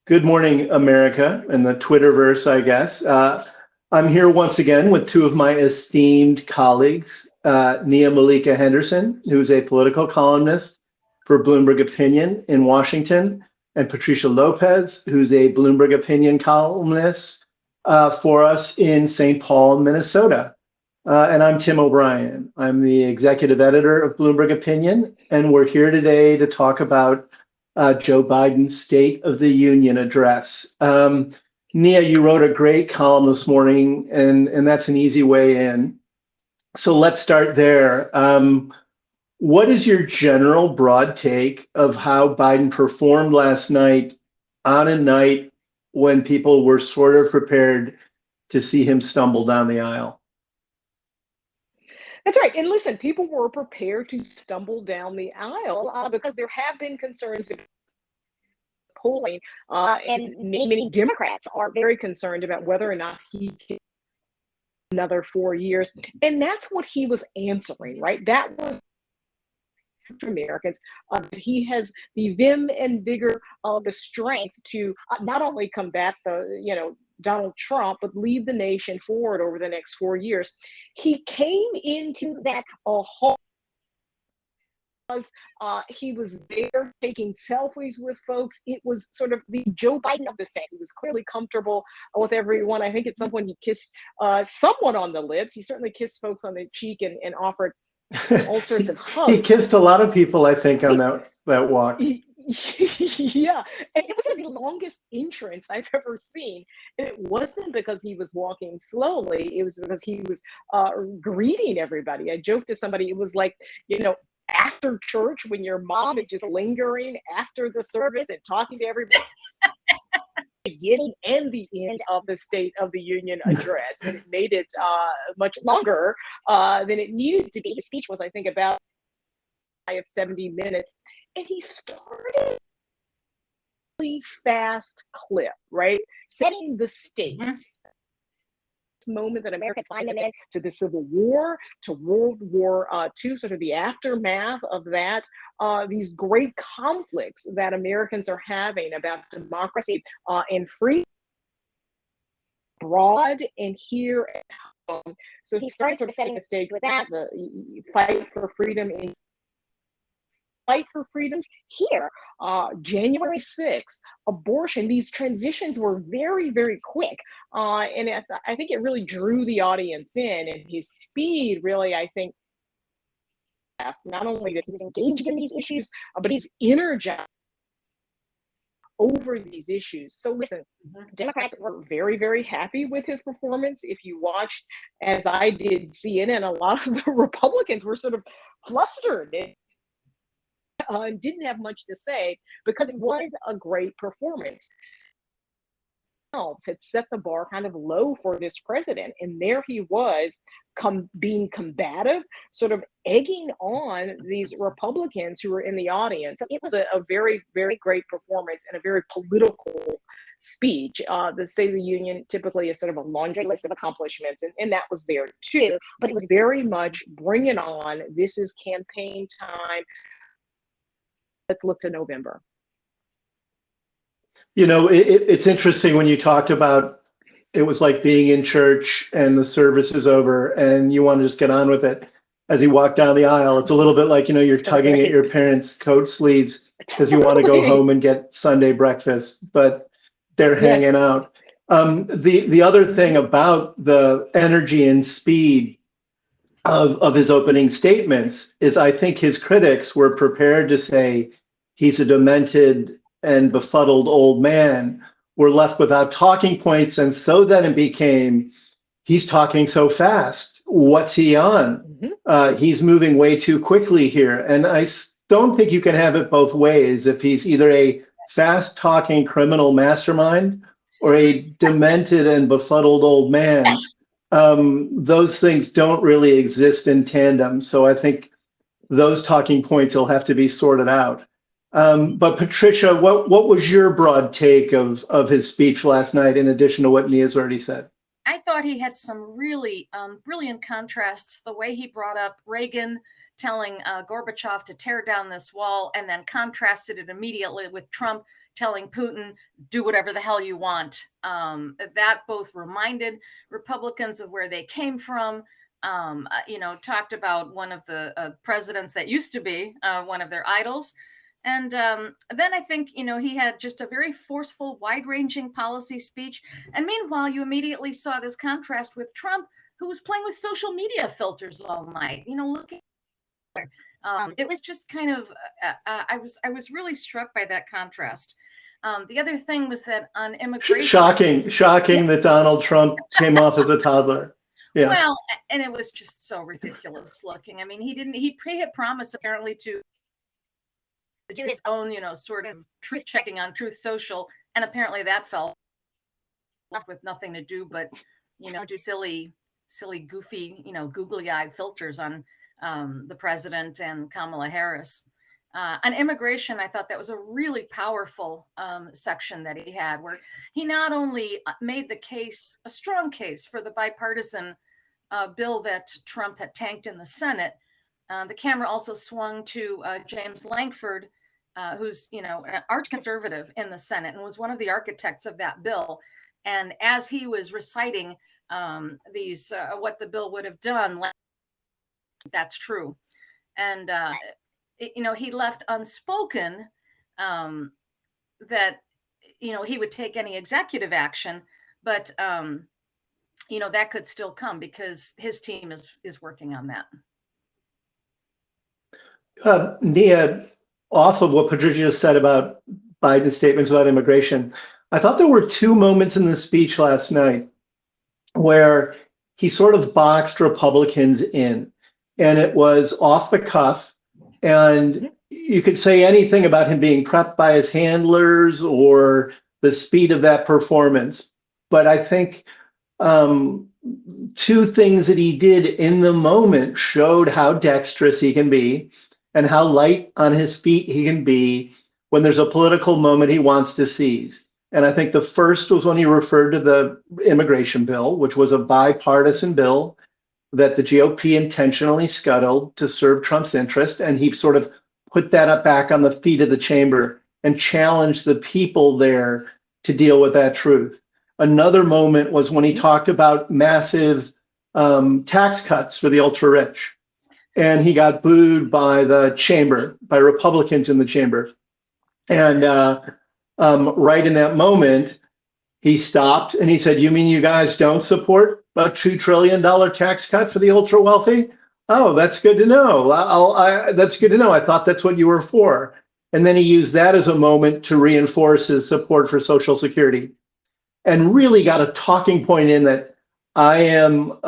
Good morning, America, and the Twitterverse, I guess. I'm here once again with two of my esteemed colleagues, Nia-Malika Henderson, who's a political columnist for Bloomberg Opinion in Washington, and Patricia Lopez, who's a Bloomberg Opinion columnist for us in St. Paul, Minnesota. And I'm Tim O'Brien. I'm the executive editor of Bloomberg Opinion, and we're here today to talk about Joe Biden's State of the Union address. Nia, you wrote a great column this morning, and that's an easy way in. So let's start there. What is your general broad take of how Biden performed last night on a night when people were sort of prepared to see him stumble down the aisle? That's right. And listen, people were prepared to stumble down the aisle because there have been concerns about polling, and many Democrats are very concerned about whether or not he can another 4 years. And that's what he was answering, right? That was for Americans. He has the vim and vigor of the strength to not only combat Donald Trump, but lead the nation forward over the next 4 years. He came into that whole he was there taking selfies with folks. It was sort of the Joe Biden of the Senate. He was clearly comfortable with everyone. I think at some point he kissed someone on the lips. He certainly kissed folks on the cheek and offered all sorts of hugs. He kissed a lot of people, I think, on that walk. Yeah, and it was the longest entrance I've ever seen. And it wasn't because he was walking slowly. It was because he was greeting everybody. I joked to somebody, it was like, after church when your mom is just lingering after the service and talking to everybody. Beginning and the end of the State of the Union address, and it made it much longer than it needed to be. His speech was, I think, about 70 minutes, and he started a really fast clip, right, setting the stakes. Moment that Americans find them in, to the Civil War, to World War II, sort of the aftermath of that, these great conflicts that Americans are having about democracy and freedom abroad and here at home. So he started sort of setting the stage with that, the fight for freedom in fight for freedoms here. January 6th, abortion, these transitions were very, very quick. And I think it really drew the audience in, and his speed really, I think, not only that he was engaged in these issues, but he's energized over these issues. So listen, Democrats were very, very happy with his performance. If you watched, as I did, CNN, a lot of the Republicans were sort of flustered and didn't have much to say because it was a great performance. Had set the bar kind of low for this president, and there he was being combative, sort of egging on these Republicans who were in the audience. It was a very, very great performance and a very political speech. The State of the Union typically is sort of a laundry list of accomplishments, and that was there too, but it was very much bring it on. This is campaign time. Let's look to November. It's interesting when you talked about it was like being in church and the service is over and you want to just get on with it as you walk down the aisle. It's a little bit like, you're tugging at your parents' coat sleeves because you want to go home and get Sunday breakfast, but they're hanging out. The other thing about the energy and speed of his opening statements is I think his critics were prepared to say he's a demented and befuddled old man. We're left without talking points. And so then it became, he's talking so fast. What's he on? He's moving way too quickly here. And I don't think you can have it both ways. If he's either a fast talking criminal mastermind or a demented and befuddled old man, those things don't really exist in tandem. So I think those talking points will have to be sorted out. But Patricia, what was your broad take of his speech last night, in addition to what Nia's already said? I thought he had some really brilliant contrasts. The way he brought up Reagan telling Gorbachev to tear down this wall, and then contrasted it immediately with Trump telling Putin, do whatever the hell you want. That both reminded Republicans of where they came from, talked about one of the presidents that used to be one of their idols. And then I think, he had just a very forceful, wide-ranging policy speech. And meanwhile, you immediately saw this contrast with Trump, who was playing with social media filters all night. Looking. It was just kind of, I was really struck by that contrast. The other thing was that on immigration. Shocking that Donald Trump came off as a toddler. Yeah. Well, and it was just so ridiculous looking. I mean, he had promised apparently to do his own, sort of truth checking on Truth Social. And apparently that fell off with nothing to do but, do silly, goofy, googly eyed filters on the president and Kamala Harris. On immigration, I thought that was a really powerful section that he had, where he not only made the case, a strong case for the bipartisan bill that Trump had tanked in the Senate. The camera also swung to James Lankford, who's, an arch conservative in the Senate and was one of the architects of that bill. And as he was reciting these, what the bill would have done, that's true. And, he left unspoken that, he would take any executive action, but, that could still come because his team is working on that. Nia, off of what Patricia said about Biden's statements about immigration, I thought there were two moments in the speech last night where he sort of boxed Republicans in, and it was off the cuff. And you could say anything about him being prepped by his handlers or the speed of that performance. But I think two things that he did in the moment showed how dexterous he can be and how light on his feet he can be when there's a political moment he wants to seize. And I think the first was when he referred to the immigration bill, which was a bipartisan bill that the GOP intentionally scuttled to serve Trump's interest. And he sort of put that up back on the feet of the chamber and challenged the people there to deal with that truth. Another moment was when he talked about massive tax cuts for the ultra rich. And he got booed by the chamber, by Republicans in the chamber. And right in that moment, he stopped and he said, "You mean you guys don't support a $2 trillion tax cut for the ultra wealthy? Oh, that's good to know. That's good to know. I thought that's what you were for." And then he used that as a moment to reinforce his support for Social Security and really got a talking point in that I am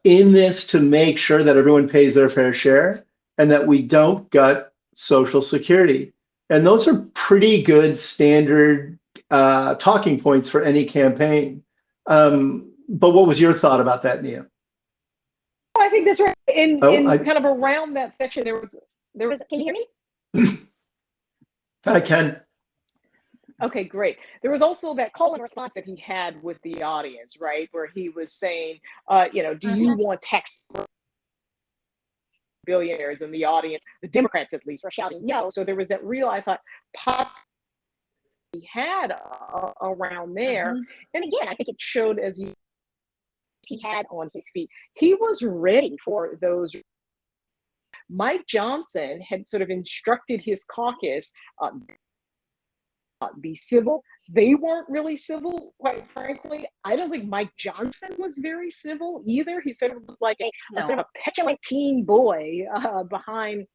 in this to make sure that everyone pays their fair share and that we don't gut Social Security. And those are pretty good standard talking points for any campaign. But what was your thought about that, Nia? I think that's right. In kind of around that section, there was. Can you hear me? I can. Okay, great. There was also that call and response that he had with the audience, right, where he was saying, do you want tax billionaires? In the audience, the Democrats at least were shouting no. So there was that real, I thought, pop he had around there. And again, I think it showed as he had on his feet. He was ready for those. Mike Johnson had sort of instructed his caucus, be civil. They weren't really civil, quite frankly. I don't think Mike Johnson was very civil either. He sort of looked like a sort of a petulant teen boy behind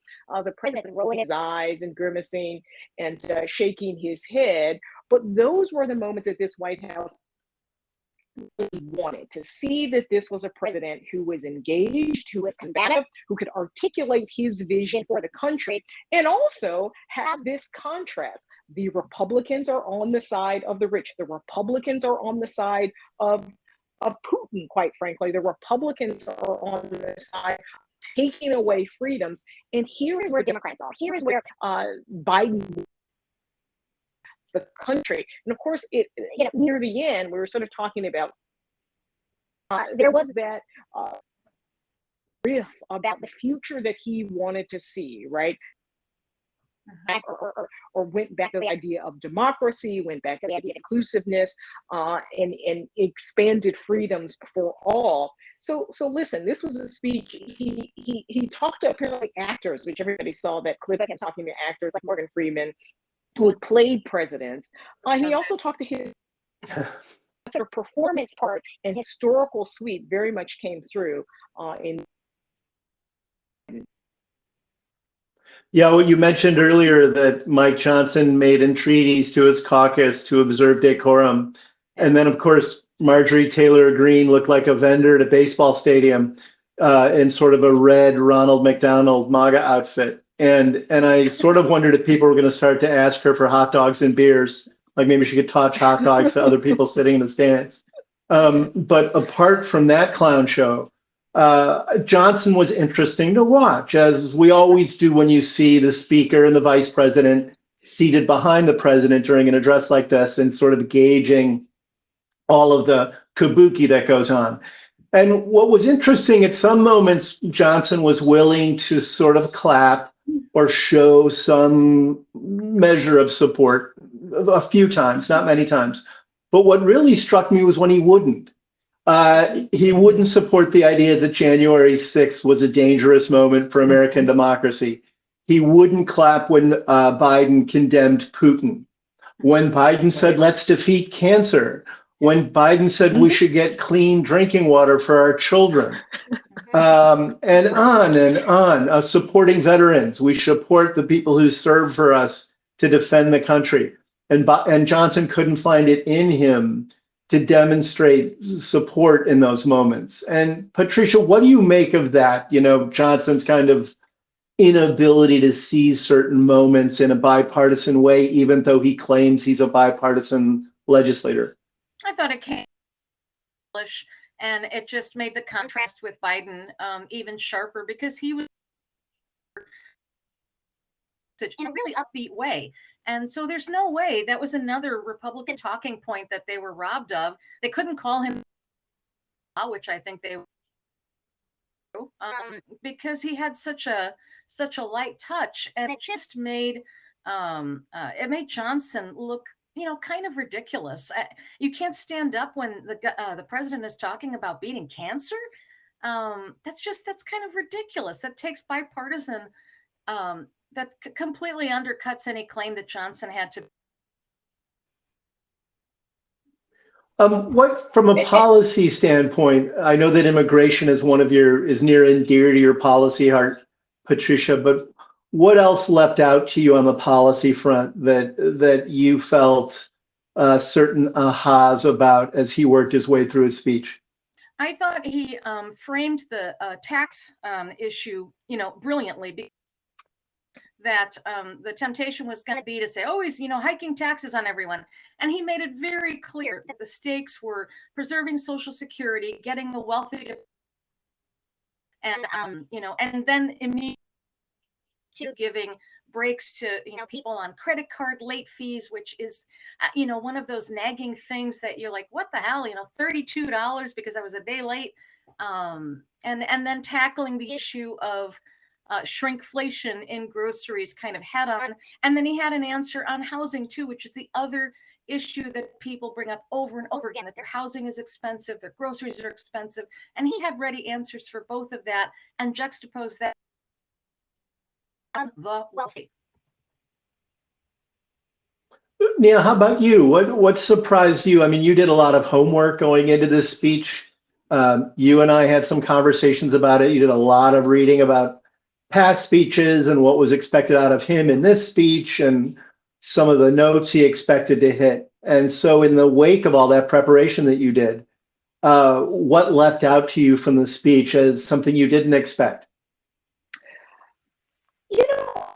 the president, rolling his eyes and grimacing and shaking his head. But those were the moments at this White House wanted to see that this was a president who was engaged, who was combative, who could articulate his vision for the country, and also have this contrast. The Republicans are on the side of the rich. The Republicans are on the side of Putin, quite frankly. The Republicans are on the side taking away freedoms. And here is where Democrats are. Here is where Biden, the country. And of course, near the end, we were sort of talking about, there was that riff about the future that he wanted to see, right? Or went back to the idea of democracy, went back to the idea of inclusiveness, and expanded freedoms for all. So listen, this was a speech. He talked to apparently actors, which everybody saw that clip of him talking to actors like Morgan Freeman, who had played presidents. He also talked to his sort of performance part, and historical suite very much came through in. Yeah, what you mentioned earlier that Mike Johnson made entreaties to his caucus to observe decorum. And then, of course, Marjorie Taylor Greene looked like a vendor at a baseball stadium in sort of a red Ronald McDonald MAGA outfit. And I sort of wondered if people were going to start to ask her for hot dogs and beers, like maybe she could touch hot dogs to other people sitting in the stands. But apart from that clown show, Johnson was interesting to watch, as we always do when you see the speaker and the vice president seated behind the president during an address like this and sort of gauging all of the kabuki that goes on. And what was interesting, at some moments, Johnson was willing to sort of clap or show some measure of support a few times, not many times. But what really struck me was when he wouldn't. He wouldn't support the idea that January 6th was a dangerous moment for American democracy. He wouldn't clap when Biden condemned Putin. When Biden said, let's defeat cancer. When Biden said we should get clean drinking water for our children. And on. Supporting veterans. We support the people who serve for us to defend the country. And Johnson couldn't find it in him to demonstrate support in those moments. And Patricia, what do you make of that? You know, Johnson's kind of inability to seize certain moments in a bipartisan way, even though he claims he's a bipartisan legislator. I thought it came and it just made the contrast with Biden even sharper, because he was in a really upbeat way. And so there's no way that was another Republican talking point that they were robbed of. They couldn't call him, which I think they because he had such a light touch, and it just made Johnson look, you know, kind of ridiculous. You can't stand up when the president is talking about beating cancer. That's kind of ridiculous. That takes bipartisan. That completely undercuts any claim that Johnson had to. What, from a policy standpoint, I know that immigration is is near and dear to your policy heart, Patricia, but what else leapt out to you on the policy front that you felt certain ahas about as he worked his way through his speech? I thought he framed the tax issue, you know, brilliantly. That the temptation was going to be to say, oh, he's, you know, hiking taxes on everyone. And he made it very clear that the stakes were preserving Social Security, getting the wealthy to, and, you know, and then immediately giving breaks to, you know, people on credit card late fees, which is, you know, one of those nagging things that you're like, what the hell, you know, $32 because I was a day late. And then tackling the issue of shrinkflation in groceries kind of head on. And then he had an answer on housing too, which is the other issue that people bring up over and over again, that their housing is expensive, their groceries are expensive. And he had ready answers for both of that and juxtaposed that on the wealthy. Nia, how about you? What surprised you? I mean, you did a lot of homework going into this speech. You and I had some conversations about it. You did a lot of reading about past speeches and what was expected out of him in this speech and some of the notes he expected to hit. And so in the wake of all that preparation that you did, what leapt out to you from the speech as something you didn't expect? You know,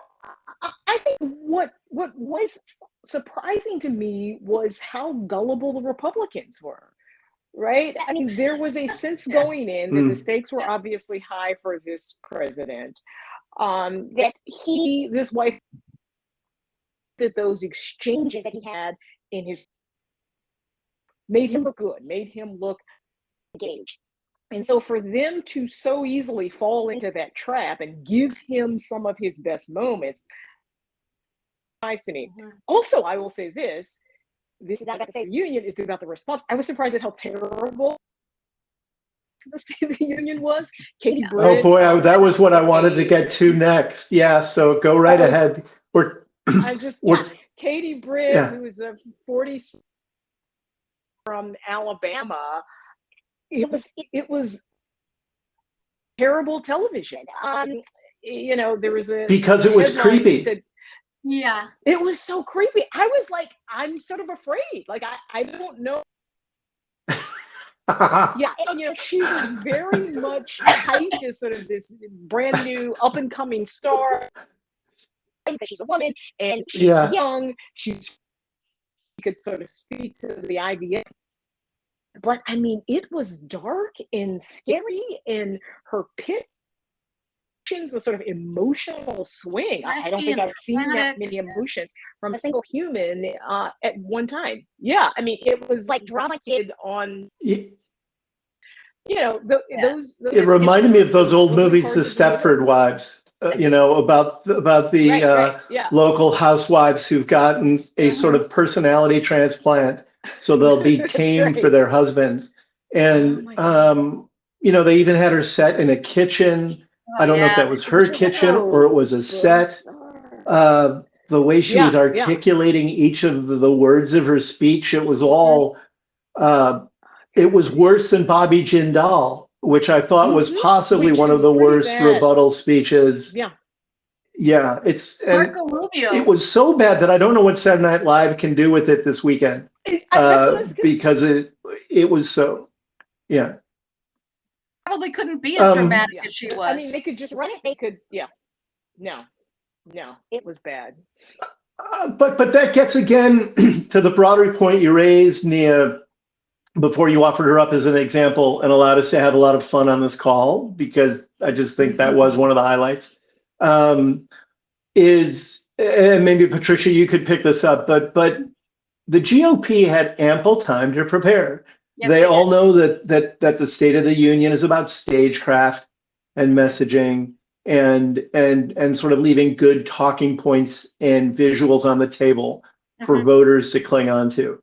I think what was surprising to me was how gullible the Republicans were. Right? I mean, there was a sense going in that the stakes were obviously high for this president. That this wife, that those exchanges that he had in his made him look good, made him look engaged. And so for them to so easily fall into that trap and give him some of his best moments, nice to me. Also, I will say this is not about the State of the Union, it's about the response. I was surprised at how terrible the State of the Union was. Katie Britt. Oh boy, that was what I wanted to get to next. Yeah, so go right ahead. Katie Britt, yeah. who is a 40 from Alabama. It was terrible television. There was because it was creepy. Said, yeah, it was so creepy. I was like, I'm sort of afraid. Like I don't know. Yeah, and she was very much hyped as sort of this brand new up and coming star because she's a woman and she's young. She could sort of speak to the idea. But I mean, it was dark and scary, and her pitches, the sort of emotional swing. I don't think I've seen that many emotions from a single human at one time. Yeah, I mean, it was like Drama Kid on. Those. It reminded me of those old movies, The Stepford Wives. About the local housewives who've gotten a sort of personality transplant, so they'll be tame for their husbands. And they even had her set in a kitchen. I don't know if that was her kitchen or it was a set. The way she was articulating each of the words of her speech, it was all. It was worse than Bobby Jindal, which I thought was possibly one of the worst rebuttal speeches. Yeah, Marco Rubio. It was so bad that I don't know what Saturday Night Live can do with it this weekend, because it was so. Yeah, probably couldn't be as dramatic as she was. I mean, they could just run it. They could, no, it was bad. But that gets again to the broader point you raised, Nia, before you offered her up as an example and allowed us to have a lot of fun on this call, because I just think that was one of the highlights. And maybe Patricia, you could pick this up, but the GOP had ample time to prepare. Yes, they all know that the State of the Union is about stagecraft and messaging and sort of leaving good talking points and visuals on the table for voters to cling on to.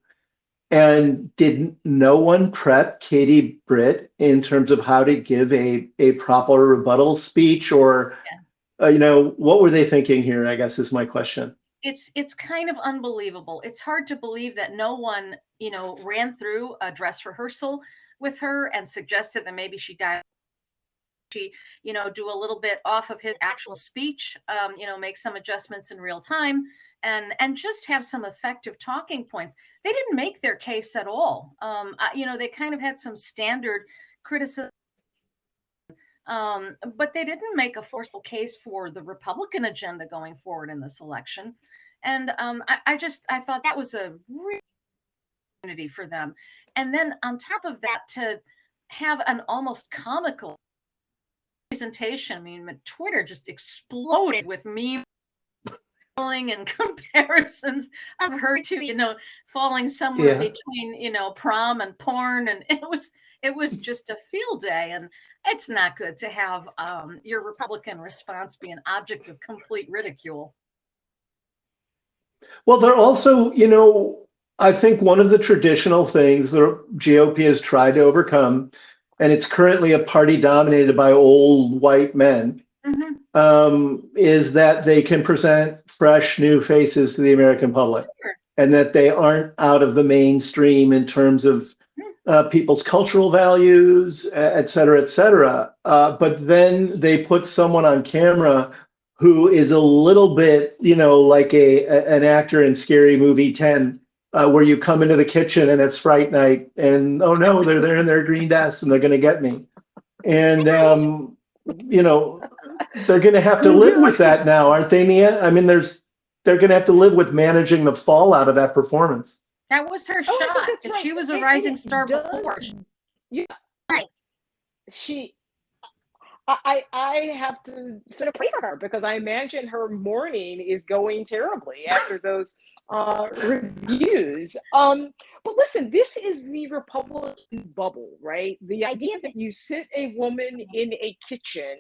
And did no one prep Katie Britt in terms of how to give a proper rebuttal speech, or what were they thinking here, I guess is my question. It's kind of unbelievable. It's hard to believe that no one, ran through a dress rehearsal with her and suggested that maybe she do a little bit off of his actual speech, make some adjustments in real time and just have some effective talking points. They didn't make their case at all. They kind of had some standard criticism, but they didn't make a forceful case for the Republican agenda going forward in this election. And I thought that was a real opportunity for them. And then on top of that, to have an almost comical presentation. I mean, Twitter just exploded with memes and comparisons of her to, falling somewhere between, prom and porn. And it was just a field day. And it's not good to have your Republican response be an object of complete ridicule. Well, they're also, I think one of the traditional things the GOP has tried to overcome, and it's currently a party dominated by old white men, is that they can present fresh new faces to the American public, and that they aren't out of the mainstream in terms of people's cultural values, et cetera, et cetera. But then they put someone on camera who is a little bit, like an actor in Scary Movie 10, where you come into the kitchen and it's Fright Night, and oh no, they're there in their green vests and they're going to get me. And, they're going to have to live with that now, aren't they, Nia? I mean, they're going to have to live with managing the fallout of that performance. That was her shot. Right. She was a rising star before. Yeah. Right. I have to sort of pray for her, because I imagine her morning is going terribly after those reviews. But listen, this is the Republican bubble, right? The idea that you sit a woman in a kitchen,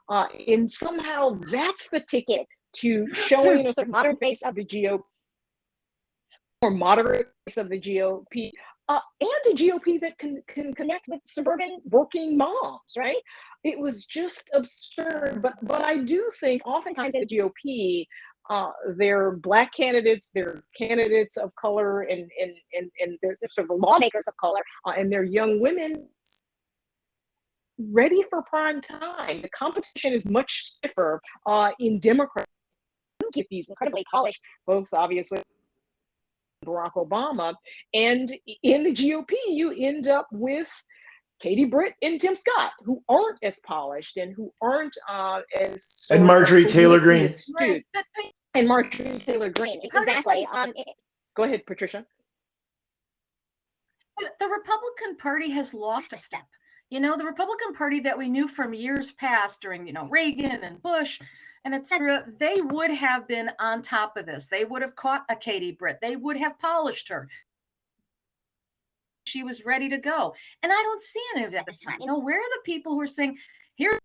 and somehow that's the ticket to showing a sort of modern face of the GOP, or moderate face of the GOP, and a GOP that can connect with suburban working moms, right? It was just absurd. But I do think oftentimes in the GOP, they're Black candidates, they're candidates of color, and there's sort of lawmakers of color, and they're young women ready for prime time. The competition is much stiffer in Democrats. You get these incredibly polished folks, obviously, Barack Obama, and in the GOP, you end up with Katie Britt and Tim Scott, who aren't as polished and who aren't as And Marjorie Taylor Greene. astute. And Marjorie Taylor Greene. Exactly. Go ahead, Patricia. The Republican Party has lost a step. You know, the Republican Party that we knew from years past during, Reagan and Bush and et cetera, they would have been on top of this. They would have caught a Katie Britt. They would have polished her. She was ready to go. And I don't see any of that this time. Where are the people who are saying, here's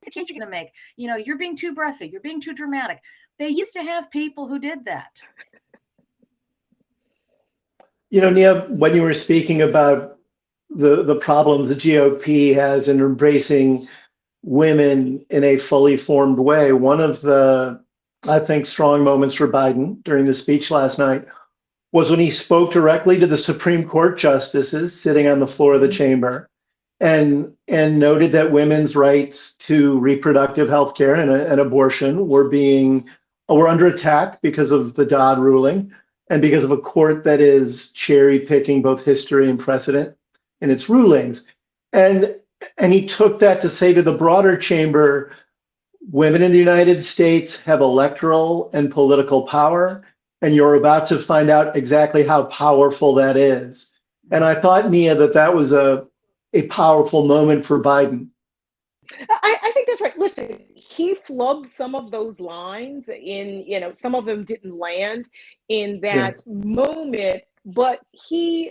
the case you're going to make? You're being too breathy. You're being too dramatic. They used to have people who did that. Nia, when you were speaking about the problems the GOP has in embracing women in a fully formed way, one of the, I think, strong moments for Biden during the speech last night was when he spoke directly to the Supreme Court justices sitting on the floor of the chamber and noted that women's rights to reproductive health care and abortion were under attack because of the Dodd ruling and because of a court that is cherry picking both history and precedent in its rulings. And he took that to say to the broader chamber, women in the United States have electoral and political power, and you're about to find out exactly how powerful that is. And I thought, Nia, that was a powerful moment for Biden. I think that's right. Listen, he flubbed some of those lines some of them didn't land in that moment, but he's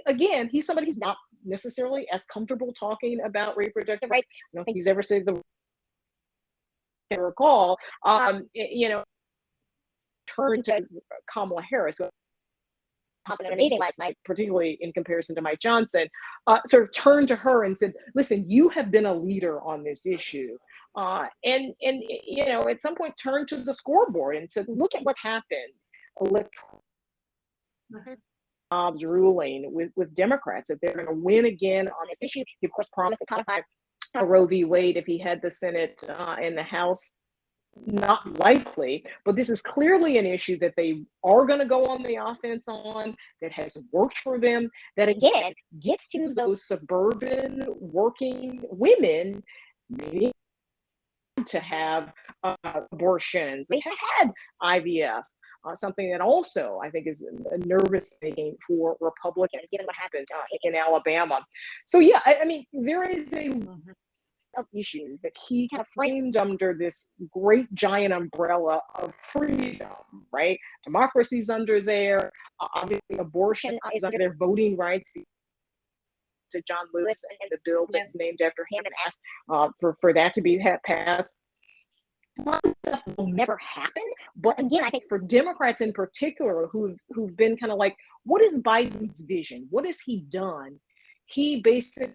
somebody who's not necessarily as comfortable talking about reproductive rights. I don't think he's ever said the I recall, turned to Kamala Harris, who happened amazing last night, particularly in comparison to Mike Johnson, sort of turned to her and said, listen, you have been a leader on this issue. And at some point turned to the scoreboard and said, look at what's happened. Bob's ruling with Democrats that they're going to win again on this issue. He, of course, promised to codify a Roe v. Wade if he had the Senate and the House. Not likely, but this is clearly an issue that they are going to go on the offense on, that has worked for them, that again gets to those suburban working women needing to have abortions. They have had IVF, something that also I think is nervous making for Republicans, given what happened in Alabama. So yeah, I mean, there is a of issues that he kind of framed under this great giant umbrella of freedom, right? Democracy's under there. Obviously, abortion is under their, voting rights. To John Lewis and the bill that's named after him and asked for that to be passed. Stuff will never happen. But again, I think for Democrats in particular, who've been kind of like, what is Biden's vision? What has he done? He basically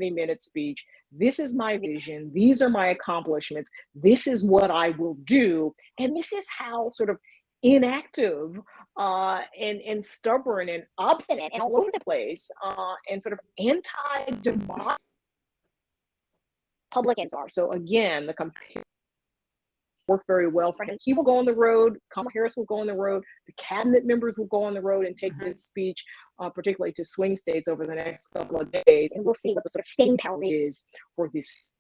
30-minute speech. This is my vision. These are my accomplishments. This is what I will do. And this is how sort of inactive and stubborn and obstinate and all over the place and sort of anti-democratic Republicans are. So again, the compare worked very well for him. He will go on the road. Kamala Harris will go on the road. The cabinet members will go on the road and take this speech, particularly to swing states over the next couple of days. And we'll see what the sort of staying power is for this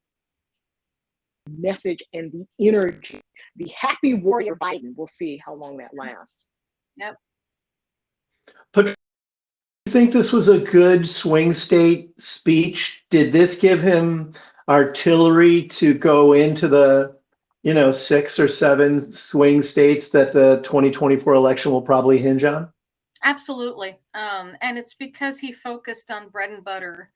message and the energy. The happy warrior Biden, we'll see how long that lasts. Yep. But do you think this was a good swing state speech? Did this give him artillery to go into the 6 or 7 swing states that the 2024 election will probably hinge on? Absolutely. And it's because he focused on bread and butter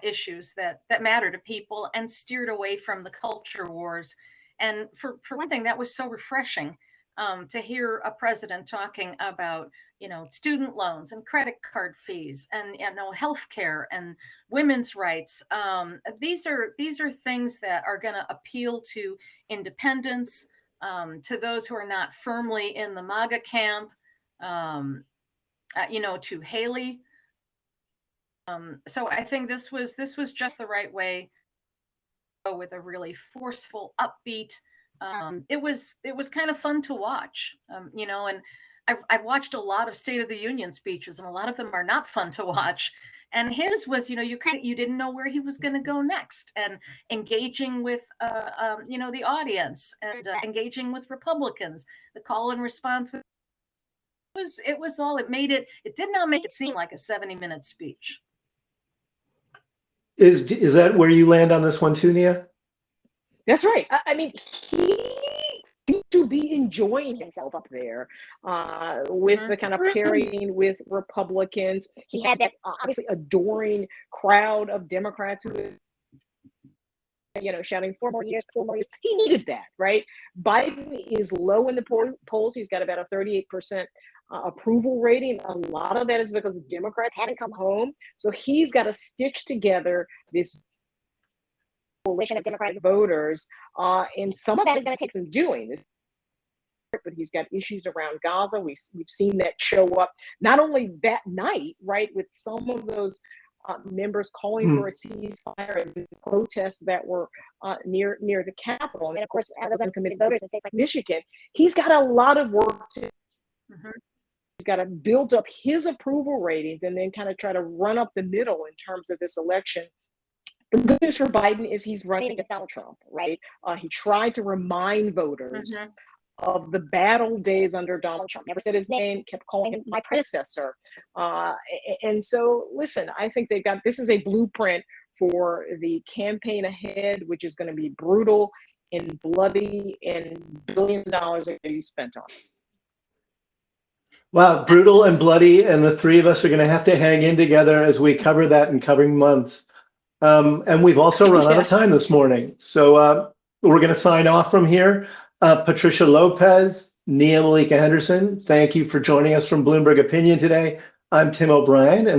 issues that matter to people and steered away from the culture wars. And for one thing, that was so refreshing to hear a president talking about, student loans and credit card fees and, healthcare and women's rights. These are things that are going to appeal to independents, to those who are not firmly in the MAGA camp. To Haley. So I think this was just the right way to go, with a really forceful, upbeat. It was kind of fun to watch, and I've watched a lot of State of the Union speeches, and a lot of them are not fun to watch. And his was, you didn't know where he was going to go next, and engaging with, the audience, and engaging with Republicans, the call and response with. It was all, it did not make it seem like a 70-minute speech. Is that where you land on this one too, Nia? That's right. I mean, he seemed to be enjoying himself up there with the kind of parrying with Republicans. He had that obviously adoring crowd of Democrats who, shouting 4 more years, 4 more years. He needed that, right? Biden is low in the polls. He's got about a 38% approval rating. A lot of that is because Democrats haven't come home. So he's got to stitch together this coalition of Democratic voters. And some of that is going to take some doing. But he's got issues around Gaza. We've seen that show up not only that night, right, with some of those members calling for a ceasefire and protests that were near the Capitol. And of course, those uncommitted voters in states like Michigan, he's got a lot of work to do. He's got to build up his approval ratings and then kind of try to run up the middle in terms of this election. The good news for Biden is he's running against Donald Trump, right? He tried to remind voters of the battle days under Donald Trump. Never said his name, kept calling him my predecessor. And so, listen, I think this is a blueprint for the campaign ahead, which is going to be brutal and bloody, and billions of dollars are going to be spent on it. Wow, brutal and bloody, and the three of us are going to have to hang in together as we cover that in coming months. And we've also run out of time this morning. So we're going to sign off from here. Patricia Lopez, Nia-Malika Henderson, thank you for joining us from Bloomberg Opinion today. I'm Tim O'Brien. And